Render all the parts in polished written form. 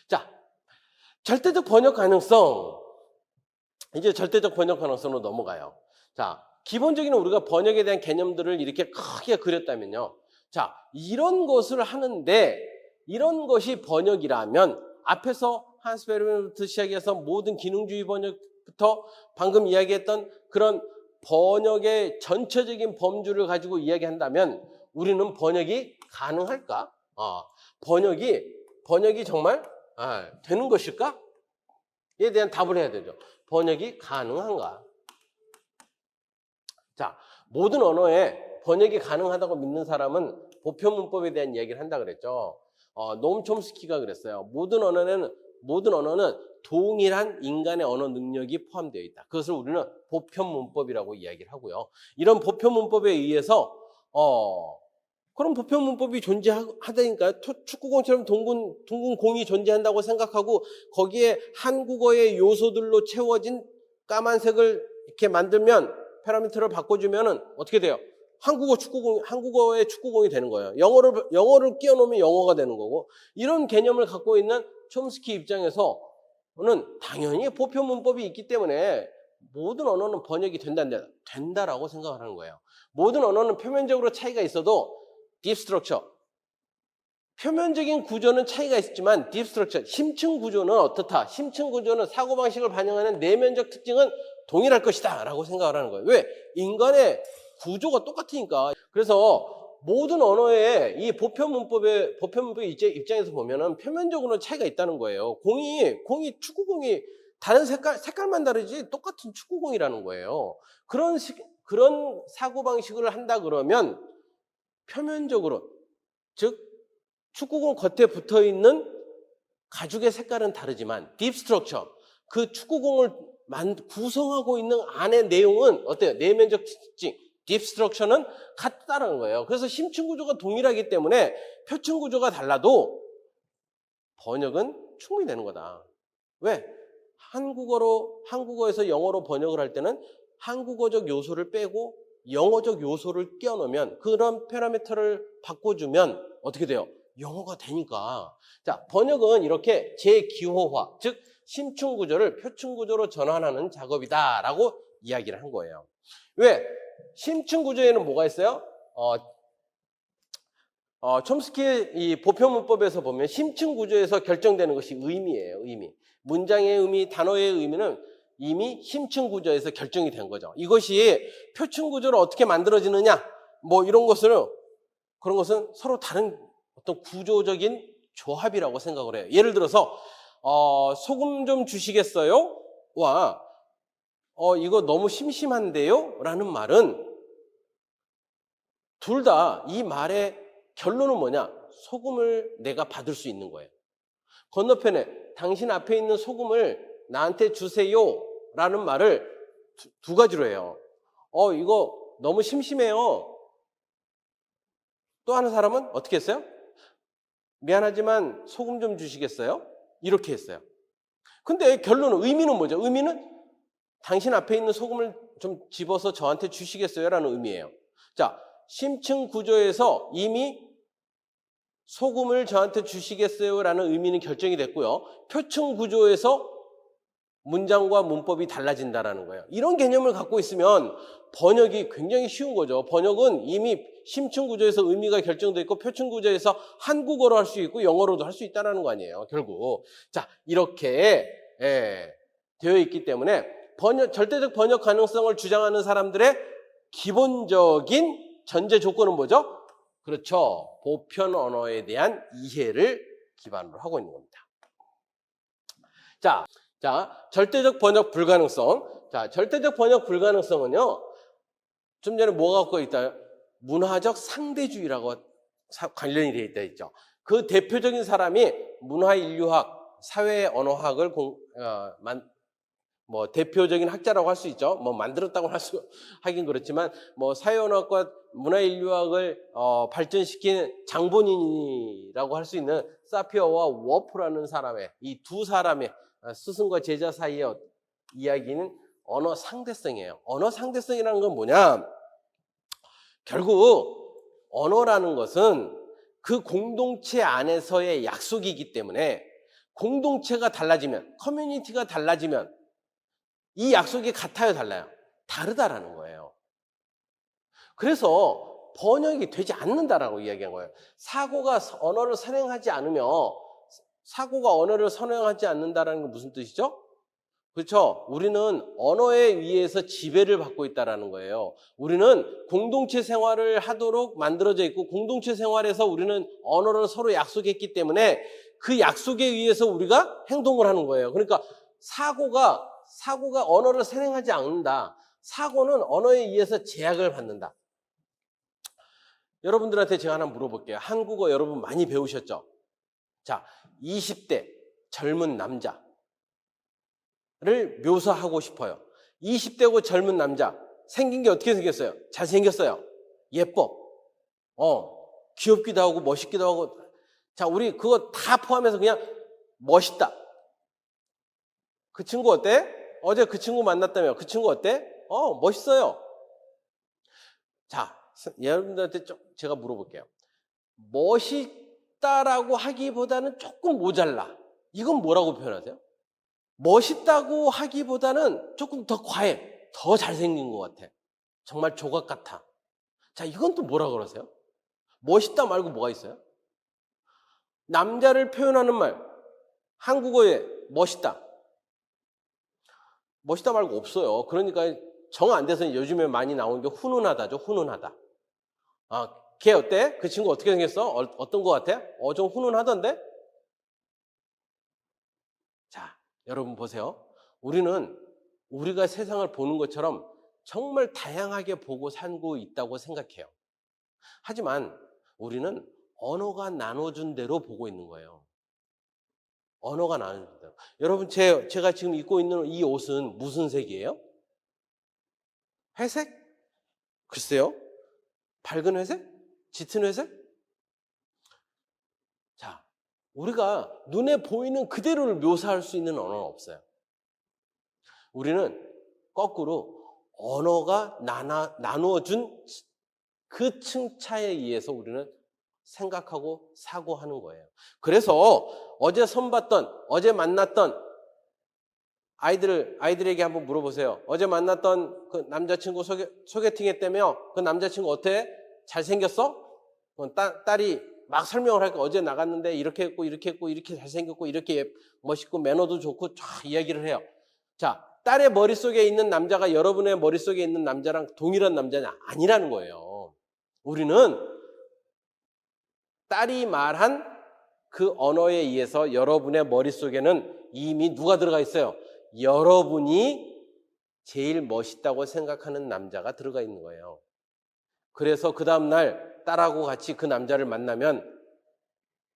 자, 절대적 번역 가능성. 이제 절대적 번역 가능성으로 넘어가요. 자, 기본적인 우리가 번역에 대한 개념들을 이렇게 크게 그렸다면요. 자, 이런 것을 하는데 이런 것이 번역이라면 앞에서 한스 베르면부터 시작해서 모든 기능주의 번역부터 방금 이야기했던 그런 번역의 전체적인 범주를 가지고 이야기한다면 우리는 번역이 가능할까? 번역이 정말 되는 것일까? 에 대한 답을 해야 되죠. 번역이 가능한가? 자, 모든 언어에 번역이 가능하다고 믿는 사람은 보편문법에 대한 이야기를 한다 그랬죠. 노엄 촘스키가 그랬어요. 모든 언어는 동일한 인간의 언어 능력이 포함되어 있다. 그것을 우리는 보편문법이라고 이야기를 하고요. 이런 보편문법에 의해서 그럼 보편문법이 존재하다니까요. 축구공처럼 둥근 공이 존재한다고 생각하고 거기에 한국어의 요소들로 채워진 까만색을 이렇게 만들면 파라미터를 바꿔주면은 어떻게 돼요? 한국어의 축구공이 되는 거예요. 영어를 끼워놓으면 영어가 되는 거고, 이런 개념을 갖고 있는 촘스키 입장에서는 당연히 보편문법이 있기 때문에 모든 언어는 번역이 된다라고 생각을 하는 거예요. 모든 언어는 표면적으로 차이가 있어도 딥 스트럭처, 표면적인 구조는 차이가 있지만 딥 스트럭처, 심층 구조는 어떻다. 심층 구조는 사고방식을 반영하는 내면적 특징은 동일할 것이다 라고 생각을 하는 거예요. 왜? 인간의 구조가 똑같으니까. 그래서 모든 언어의 이 보편문법의 입장에서 보면은 표면적으로는 차이가 있다는 거예요. 축구공이 다른 색깔만 다르지 똑같은 축구공이라는 거예요. 그런 사고방식을 한다 그러면 표면적으로, 즉 축구공 겉에 붙어있는 가죽의 색깔은 다르지만 딥 스트럭처, 그 축구공을 구성하고 있는 안의 내용은 어때요? 내면적 특징, 딥 스트럭처는 같다는 거예요. 그래서 심층 구조가 동일하기 때문에 표층 구조가 달라도 번역은 충분히 되는 거다. 왜? 한국어에서 영어로 번역을 할 때는 한국어적 요소를 빼고 영어적 요소를 끼워넣으면, 그런 파라미터를 바꿔주면 어떻게 돼요? 영어가 되니까. 자, 번역은 이렇게 재기호화, 즉 심층 구조를 표층 구조로 전환하는 작업이다라고 이야기를 한 거예요. 왜? 심층 구조에는 뭐가 있어요? 촘스키의 이 보편문법에서 보면 심층 구조에서 결정되는 것이 의미예요. 의미. 문장의 의미, 단어의 의미는 이미 심층 구조에서 결정이 된 거죠. 이것이 표층 구조로 어떻게 만들어지느냐, 그런 것은 서로 다른 어떤 구조적인 조합이라고 생각을 해요. 예를 들어서 소금 좀 주시겠어요? 와, 이거 너무 심심한데요? 라는 말은 둘 다 이 말의 결론은 뭐냐? 소금을 내가 받을 수 있는 거예요. 건너편에 당신 앞에 있는 소금을 나한테 주세요 라는 말을 두 가지로 해요. 이거 너무 심심해요. 또 하는 사람은 어떻게 했어요? 미안하지만 소금 좀 주시겠어요? 이렇게 했어요. 근데 의미는 뭐죠? 의미는 당신 앞에 있는 소금을 좀 집어서 저한테 주시겠어요? 라는 의미예요. 자, 심층 구조에서 이미 소금을 저한테 주시겠어요? 라는 의미는 결정이 됐고요. 표층 구조에서 문장과 문법이 달라진다라는 거예요. 이런 개념을 갖고 있으면 번역이 굉장히 쉬운 거죠. 번역은 이미 심층 구조에서 의미가 결정되어 있고 표층 구조에서 한국어로 할 수 있고 영어로도 할 수 있다는 거 아니에요. 결국. 자, 이렇게 되어 있기 때문에 절대적 번역 가능성을 주장하는 사람들의 기본적인 전제 조건은 뭐죠? 그렇죠. 보편 언어에 대한 이해를 기반으로 하고 있는 겁니다. 자, 절대적 번역 불가능성. 자, 절대적 번역 불가능성은요, 좀 전에 뭐가 갖고 있다? 문화적 상대주의라고 관련이 되어 있다 했죠. 그 대표적인 사람이 문화인류학, 사회언어학을 대표적인 학자라고 할 수 있죠. 만들었다고 하긴 그렇지만, 사회언어학과 문화인류학을 발전시킨 장본인이라고 할 수 있는 사피어와 워프라는 사람의, 이 두 사람의 스승과 제자 사이의 이야기는 언어 상대성이에요. 언어 상대성이라는 건 뭐냐? 결국 언어라는 것은 그 공동체 안에서의 약속이기 때문에 공동체가 달라지면, 커뮤니티가 달라지면 이 약속이 같아요, 달라요? 다르다라는 거예요. 그래서 번역이 되지 않는다라고 이야기한 거예요. 사고가 언어를 선행하지 않는다라는 건 무슨 뜻이죠? 그렇죠? 우리는 언어에 의해서 지배를 받고 있다라는 거예요. 우리는 공동체 생활을 하도록 만들어져 있고, 공동체 생활에서 우리는 언어를 서로 약속했기 때문에 그 약속에 의해서 우리가 행동을 하는 거예요. 그러니까 사고가 언어를 선행하지 않는다. 사고는 언어에 의해서 제약을 받는다. 여러분들한테 제가 하나 물어볼게요. 한국어 여러분 많이 배우셨죠? 자, 20대 젊은 남자를 묘사하고 싶어요. 20대고 젊은 남자. 생긴 게 어떻게 생겼어요? 잘생겼어요. 예뻐. 귀엽기도 하고 멋있기도 하고. 자, 우리 그거 다 포함해서 그냥 멋있다. 그 친구 어때? 어제 그 친구 만났다며. 그 친구 어때? 멋있어요. 자, 여러분들한테 제가 물어볼게요. 멋있다라고 하기보다는 조금 모자라. 이건 뭐라고 표현하세요? 멋있다고 하기보다는 조금 더 과해. 더 잘생긴 것 같아. 정말 조각 같아. 자, 이건 또 뭐라 그러세요? 멋있다 말고 뭐가 있어요? 남자를 표현하는 말. 한국어에 멋있다. 멋있다 말고 없어요. 그러니까 정 안 돼서 요즘에 많이 나오는 게 훈훈하다죠. 훈훈하다. 걔 어때? 그 친구 어떻게 생겼어? 어떤 것 같아? 좀 훈훈하던데? 자, 여러분 보세요. 우리가 세상을 보는 것처럼 정말 다양하게 보고 살고 있다고 생각해요. 하지만 우리는 언어가 나눠준 대로 보고 있는 거예요. 언어가 나눠준 대로. 여러분, 제가 지금 입고 있는 이 옷은 무슨 색이에요? 회색? 글쎄요. 밝은 회색? 짙은 회색? 자, 우리가 눈에 보이는 그대로를 묘사할 수 있는 언어는 없어요. 우리는 거꾸로 언어가 나누어준 그 층차에 의해서 우리는 생각하고 사고하는 거예요. 그래서 어제 어제 만났던 아이들에게 한번 물어보세요. 어제 만났던 그 남자친구 소개팅 했다며? 그 남자친구 어때? 잘생겼어? 딸이 막 설명을 할까? 어제 나갔는데 이렇게 했고, 이렇게 했고, 이렇게 잘생겼고, 이렇게 멋있고, 매너도 좋고, 쫙 이야기를 해요. 자, 딸의 머릿속에 있는 남자가 여러분의 머릿속에 있는 남자랑 동일한 남자는 아니라는 거예요. 우리는 딸이 말한 그 언어에 의해서 여러분의 머릿속에는 이미 누가 들어가 있어요? 여러분이 제일 멋있다고 생각하는 남자가 들어가 있는 거예요. 그래서 그 다음날 딸하고 같이 그 남자를 만나면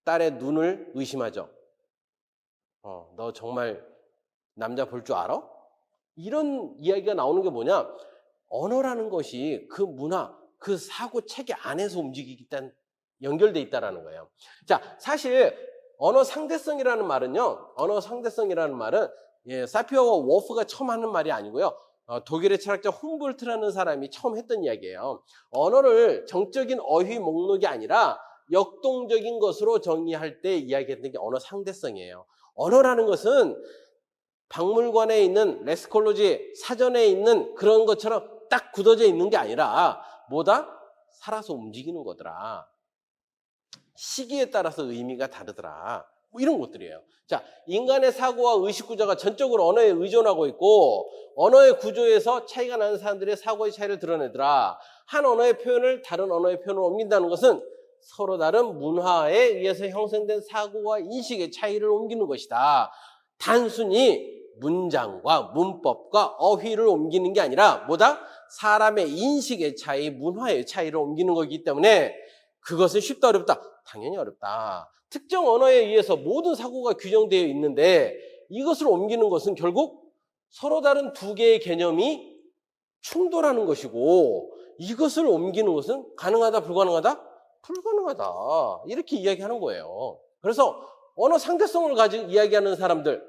딸의 눈을 의심하죠. 너 정말 남자 볼 줄 알아? 이런 이야기가 나오는 게 뭐냐? 언어라는 것이 그 문화, 그 사고 체계 안에서 움직이기 때문에 연결돼 있다라는 거예요. 자, 사실 언어 상대성이라는 말은 사피어와 워프가 처음 하는 말이 아니고요. 독일의 철학자 훔볼트라는 사람이 처음 했던 이야기예요. 언어를 정적인 어휘 목록이 아니라 역동적인 것으로 정의할 때 이야기했던 게 언어 상대성이에요. 언어라는 것은 박물관에 있는 레스콜로지 사전에 있는 그런 것처럼 딱 굳어져 있는 게 아니라 뭐다? 살아서 움직이는 거더라. 시기에 따라서 의미가 다르더라. 뭐 이런 것들이에요. 자, 인간의 사고와 의식 구조가 전적으로 언어에 의존하고 있고 언어의 구조에서 차이가 나는 사람들의 사고의 차이를 드러내더라. 한 언어의 표현을 다른 언어의 표현으로 옮긴다는 것은 서로 다른 문화에 의해서 형성된 사고와 인식의 차이를 옮기는 것이다. 단순히 문장과 문법과 어휘를 옮기는 게 아니라 뭐다? 사람의 인식의 차이, 문화의 차이를 옮기는 거기 때문에 그것은 쉽다 어렵다? 당연히 어렵다. 특정 언어에 의해서 모든 사고가 규정되어 있는데 이것을 옮기는 것은 결국 서로 다른 두 개의 개념이 충돌하는 것이고 이것을 옮기는 것은 가능하다 불가능하다? 불가능하다. 이렇게 이야기하는 거예요. 그래서 언어 상대성을 가지고 이야기하는 사람들은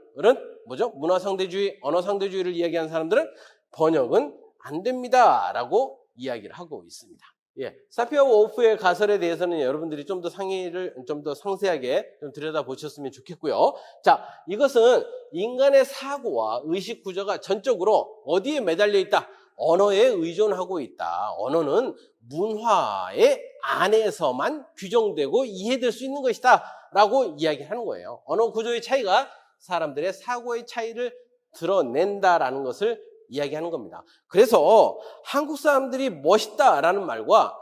뭐죠? 문화 상대주의, 언어 상대주의를 이야기하는 사람들은 번역은 안 됩니다 라고 이야기를 하고 있습니다. 예, 사피어 워프의 가설에 대해서는 여러분들이 좀 더 좀 더 상세하게 좀 들여다보셨으면 좋겠고요. 자, 이것은 인간의 사고와 의식 구조가 전적으로 어디에 매달려 있다? 언어에 의존하고 있다. 언어는 문화의 안에서만 규정되고 이해될 수 있는 것이다 라고 이야기하는 거예요. 언어 구조의 차이가 사람들의 사고의 차이를 드러낸다라는 것을 이야기하는 겁니다. 그래서 한국 사람들이 멋있다라는 말과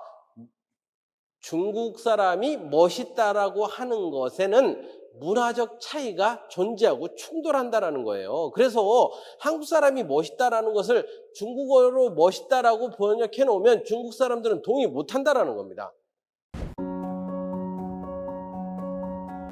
중국 사람이 멋있다라고 하는 것에는 문화적 차이가 존재하고 충돌한다라는 거예요. 그래서 한국 사람이 멋있다라는 것을 중국어로 멋있다라고 번역해 놓으면 중국 사람들은 동의 못 한다라는 겁니다.